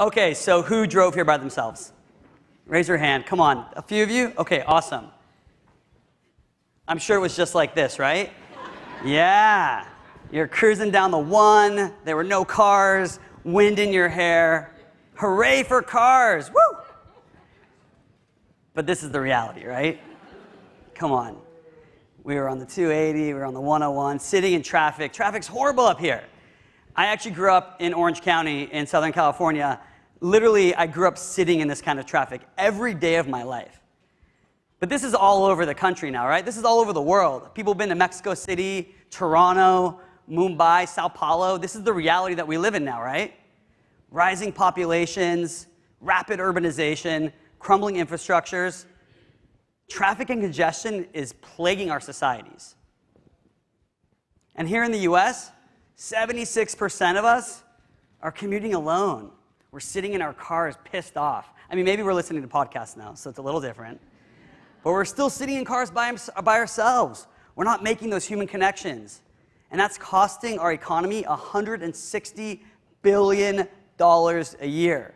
Okay, so who drove here by themselves? Raise your hand. Come on. A few of you? Okay, awesome. I'm sure it was just like this, right? Yeah. You're cruising down the 1. There were no cars. Wind in your hair. Hooray for cars. Woo! But this is the reality, right? Come on. We were on the 280. We were on the 101, sitting in traffic. Traffic's horrible up here. I actually grew up in Orange County in Southern California. Literally, I grew up sitting in this kind of traffic every day of my life. But this is all over the country now, right? This is all over the world. People have been to Mexico City, Toronto, Mumbai, Sao Paulo. This is the reality that we live in now, right? Rising populations, rapid urbanization, crumbling infrastructures. Traffic and congestion is plaguing our societies. And here in the US, 76% of us are commuting alone. We're sitting in our cars pissed off. I mean, maybe we're listening to podcasts now, so it's a little different. But we're still sitting in cars by ourselves. We're not making those human connections. And that's costing our economy $160 billion a year.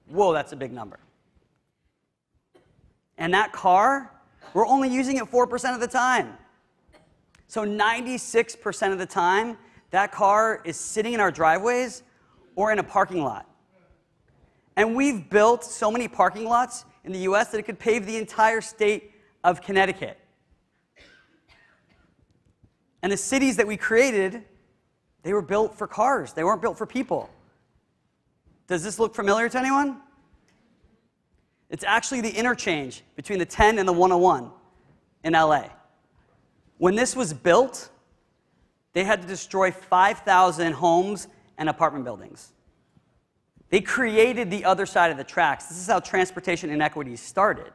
Whoa, that's a big number. And that car, we're only using it 4% of the time. So 96% of the time, that car is sitting in our driveways or in a parking lot. And we've built so many parking lots in the US that it could pave the entire state of Connecticut. And the cities that we created, they were built for cars. They weren't built for people. Does this look familiar to anyone? It's actually the interchange between the 10 and the 101 in LA. When this was built, they had to destroy 5,000 homes and apartment buildings. They created the other side of the tracks. This is how transportation inequities started.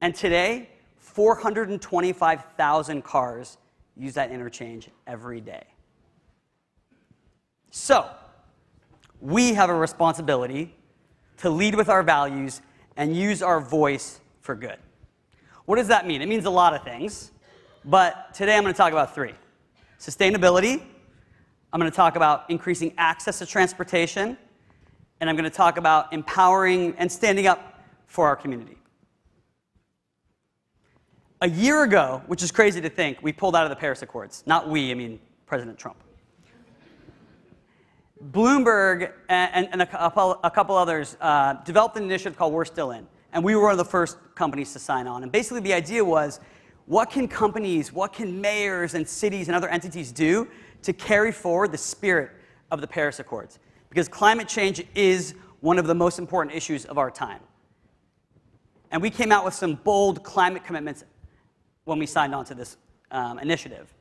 And today, 425,000 cars use that interchange every day. So, we have a responsibility to lead with our values and use our voice for good. What does that mean? It means a lot of things, but today I'm going to talk about 3. Sustainability, I'm going to talk about increasing access to transportation, and I'm going to talk about empowering and standing up for our community. A year ago, which is crazy to think, we pulled out of the Paris Accords. Not we, I mean President Trump. Bloomberg and a couple others developed an initiative called We're Still In. And we were one of the first companies to sign on. And basically the idea was, what can companies, what can mayors and cities and other entities do to carry forward the spirit of the Paris Accords? Because climate change is one of the most important issues of our time. And we came out with some bold climate commitments when we signed on to this initiative.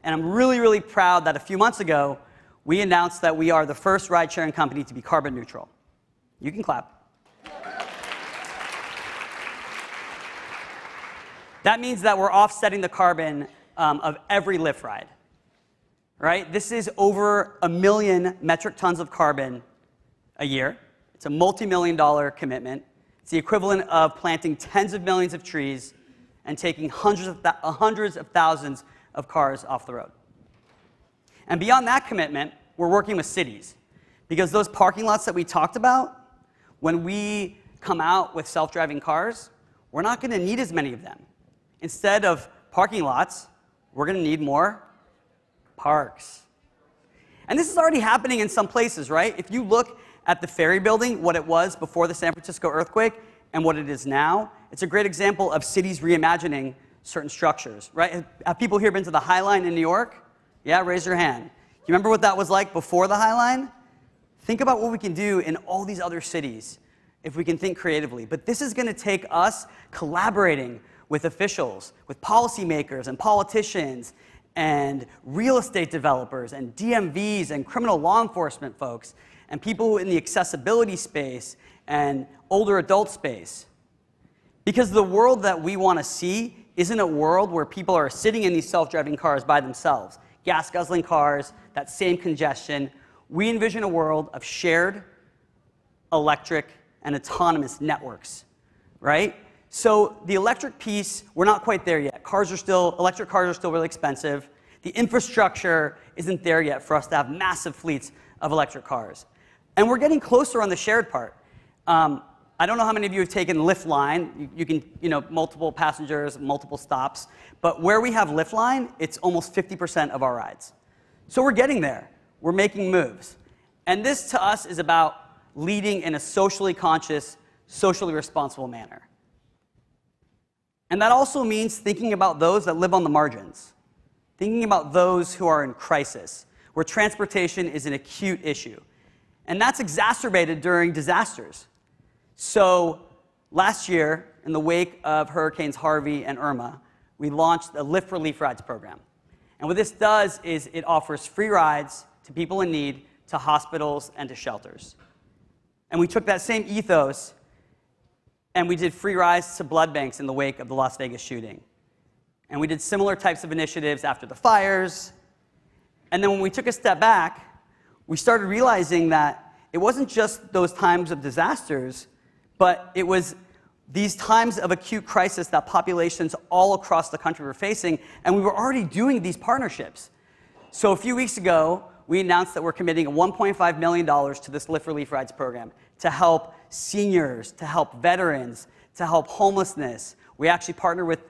And I'm really, really proud that a few months ago, we announced that we are the first ride-sharing company to be carbon neutral. You can clap. That means that we're offsetting the carbon of every Lyft ride, right? This is over 1 million metric tons of carbon a year. It's a multi-million-dollar commitment. It's the equivalent of planting tens of millions of trees and taking hundreds of thousands of cars off the road. And beyond that commitment, we're working with cities. Because those parking lots that we talked about, when we come out with self-driving cars, we're not going to need as many of them. Instead of parking lots, we're going to need more parks. And this is already happening in some places, right? If you look at the Ferry Building, what it was before the San Francisco earthquake, and what it is now, it's a great example of cities reimagining certain structures, right? Have people here been to the High Line in New York? Yeah, raise your hand. You remember what that was like before the High Line? Think about what we can do in all these other cities if we can think creatively. But this is going to take us collaborating with officials, with policymakers and politicians and real estate developers and DMVs and criminal law enforcement folks and people in the accessibility space and older adult space. Because the world that we want to see isn't a world where people are sitting in these self-driving cars by themselves, gas-guzzling cars, that same congestion. We envision a world of shared, electric, and autonomous networks, right? So the electric piece, we're not quite there yet. Electric cars are still really expensive. The infrastructure isn't there yet for us to have massive fleets of electric cars. And we're getting closer on the shared part. I don't know how many of you have taken Lyft line. You can, multiple passengers, multiple stops. But where we have Lyft line, it's almost 50% of our rides. So we're getting there. We're making moves. And this, to us, is about leading in a socially conscious, socially responsible manner. And that also means thinking about those that live on the margins, thinking about those who are in crisis, where transportation is an acute issue. And that's exacerbated during disasters. So last year, in the wake of Hurricanes Harvey and Irma, we launched a Lyft Relief Rides program. And what this does is it offers free rides to people in need, to hospitals, and to shelters. And we took that same ethos and we did free rides to blood banks in the wake of the Las Vegas shooting. And we did similar types of initiatives after the fires. And then when we took a step back, we started realizing that it wasn't just those times of disasters, but it was these times of acute crisis that populations all across the country were facing, and we were already doing these partnerships. So a few weeks ago, we announced that we're committing $1.5 million to this Lyft Relief Rides program to help seniors, to help veterans, to help homelessness. We actually partner with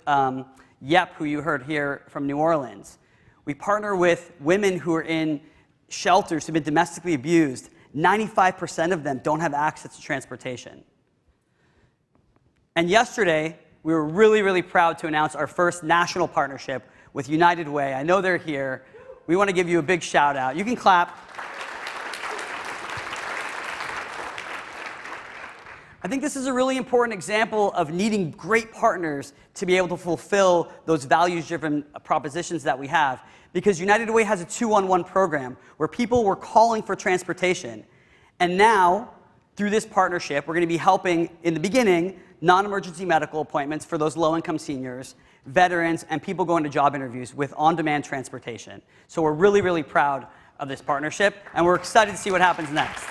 Yep, who you heard here from New Orleans. We partner with women who are in shelters who've been domestically abused. 95% of them don't have access to transportation. And yesterday, we were really, really proud to announce our first national partnership with United Way. I know they're here. We want to give you a big shout out. You can clap. I think this is a really important example of needing great partners to be able to fulfill those values-driven propositions that we have. Because United Way has a 2-on-1 program where people were calling for transportation. And now, through this partnership, we're going to be helping, in the beginning, non-emergency medical appointments for those low-income seniors, veterans, and people going to job interviews with on-demand transportation. So we're really, really proud of this partnership, and we're excited to see what happens next.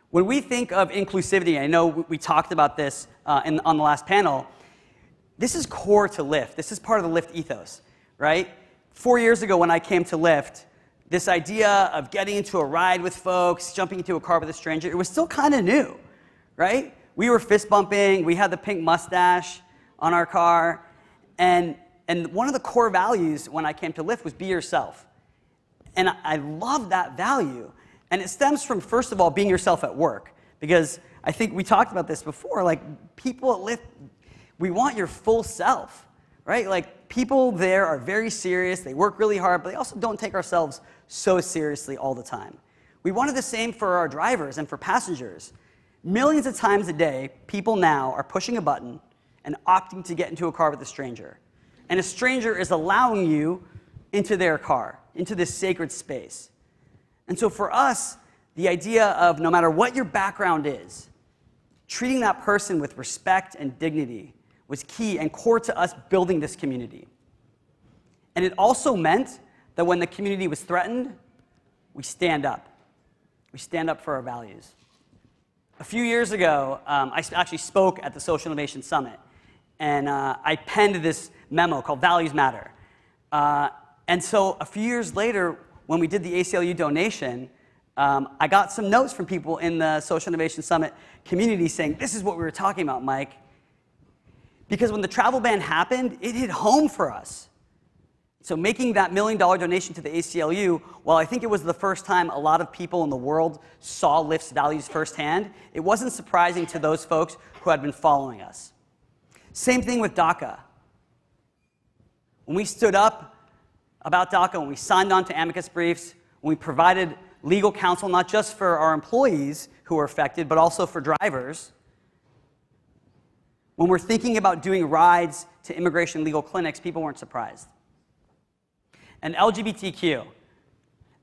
When we think of inclusivity, I know we talked about this on the last panel, this is core to Lyft. This is part of the Lyft ethos, right? 4 years ago when I came to Lyft, this idea of getting into a ride with folks, jumping into a car with a stranger, it was still kind of new, right? We were fist bumping, we had the pink mustache on our car, and one of the core values when I came to Lyft was be yourself. And I love that value. And it stems from, first of all, being yourself at work. Because I think we talked about this before, like people at Lyft, we want your full self, right? Like people there are very serious, they work really hard, but they also don't take ourselves so seriously all the time. We wanted the same for our drivers and for passengers. Millions of times a day, people now are pushing a button and opting to get into a car with a stranger. And a stranger is allowing you into their car, into this sacred space. And so for us, the idea of no matter what your background is, treating that person with respect and dignity was key and core to us building this community. And it also meant that when the community was threatened, we stand up. We stand up for our values. A few years ago, I actually spoke at the Social Innovation Summit, and I penned this memo called Values Matter. And so a few years later, when we did the ACLU donation, I got some notes from people in the Social Innovation Summit community saying, this is what we were talking about, Mike. Because when the travel ban happened, it hit home for us. So making that $1 million donation to the ACLU, while I think it was the first time a lot of people in the world saw Lyft's values firsthand, it wasn't surprising to those folks who had been following us. Same thing with DACA. When we stood up about DACA, when we signed on to amicus briefs, when we provided legal counsel not just for our employees who were affected, but also for drivers, when we're thinking about doing rides to immigration legal clinics, people weren't surprised. And LGBTQ.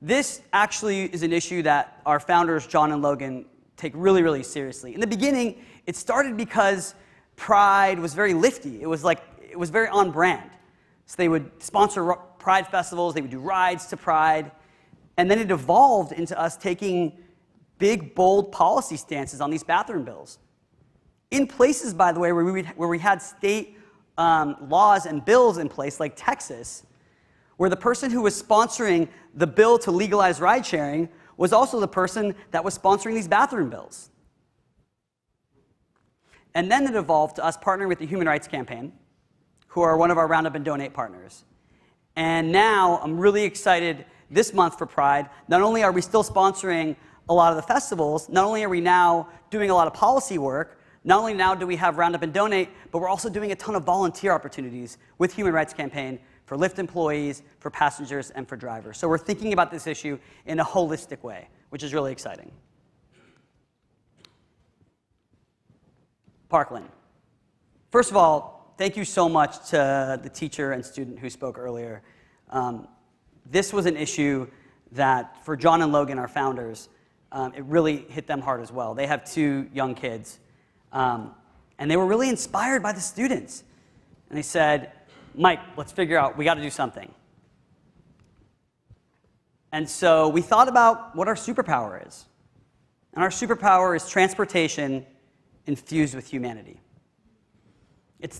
This actually is an issue that our founders, John and Logan, take really, really seriously. In the beginning, it started because Pride was very Lyfty. It was very on brand. So they would sponsor Pride festivals, they would do rides to Pride, and then it evolved into us taking big, bold policy stances on these bathroom bills. In places, by the way, where we had state laws and bills in place, like Texas, where the person who was sponsoring the bill to legalize ride-sharing was also the person that was sponsoring these bathroom bills. And then it evolved to us partnering with the Human Rights Campaign, who are one of our Roundup and Donate partners. And now I'm really excited this month for Pride. Not only are we still sponsoring a lot of the festivals, not only are we now doing a lot of policy work, not only now do we have Roundup and Donate, but we're also doing a ton of volunteer opportunities with Human Rights Campaign for Lyft employees, for passengers, and for drivers. So we're thinking about this issue in a holistic way, which is really exciting. Parkland. First of all, thank you so much to the teacher and student who spoke earlier. This was an issue that, for John and Logan, our founders, it really hit them hard as well. They have 2 young kids, and they were really inspired by the students. And they said, Mike, let's figure out, we got to do something. And so we thought about what our superpower is. And our superpower is transportation infused with humanity.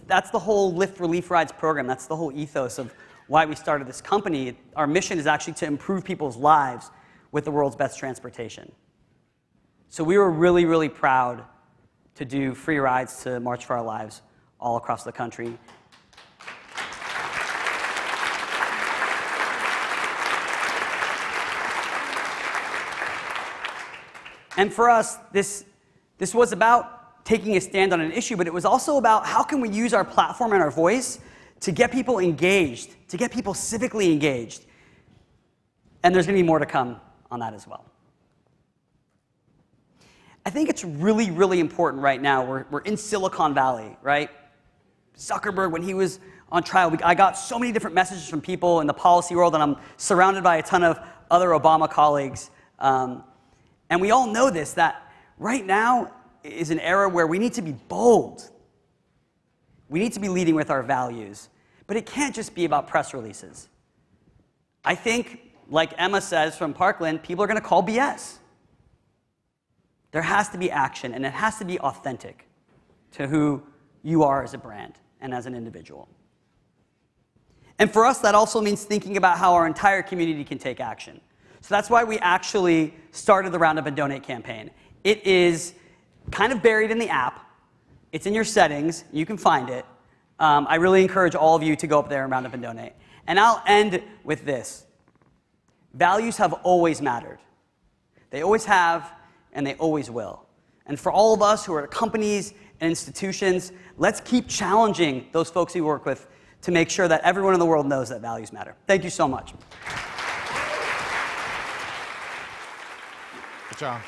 That's the whole Lyft Relief Rides program. That's the whole ethos of why we started this company. Our mission is actually to improve people's lives with the world's best transportation. So we were really, really proud to do free rides to March for Our Lives all across the country. And for us, this was about taking a stand on an issue, but it was also about how can we use our platform and our voice to get people engaged, to get people civically engaged. And there's going to be more to come on that as well. I think it's really, really important right now. We're in Silicon Valley, right? Zuckerberg, when he was on trial, I got so many different messages from people in the policy world, and I'm surrounded by a ton of other Obama colleagues. And we all know this, that right now is an era where we need to be bold. We need to be leading with our values. But it can't just be about press releases. I think, like Emma says from Parkland, people are going to call BS. There has to be action, and it has to be authentic to who you are as a brand and as an individual. And for us, that also means thinking about how our entire community can take action. So that's why we actually started the Roundup and Donate campaign. It is kind of buried in the app. It's in your settings. You can find it. I really encourage all of you to go up there and Roundup and Donate. And I'll end with this. Values have always mattered. They always have, and they always will. And for all of us who are at companies and institutions, let's keep challenging those folks we work with to make sure that everyone in the world knows that values matter. Thank you so much. Good job.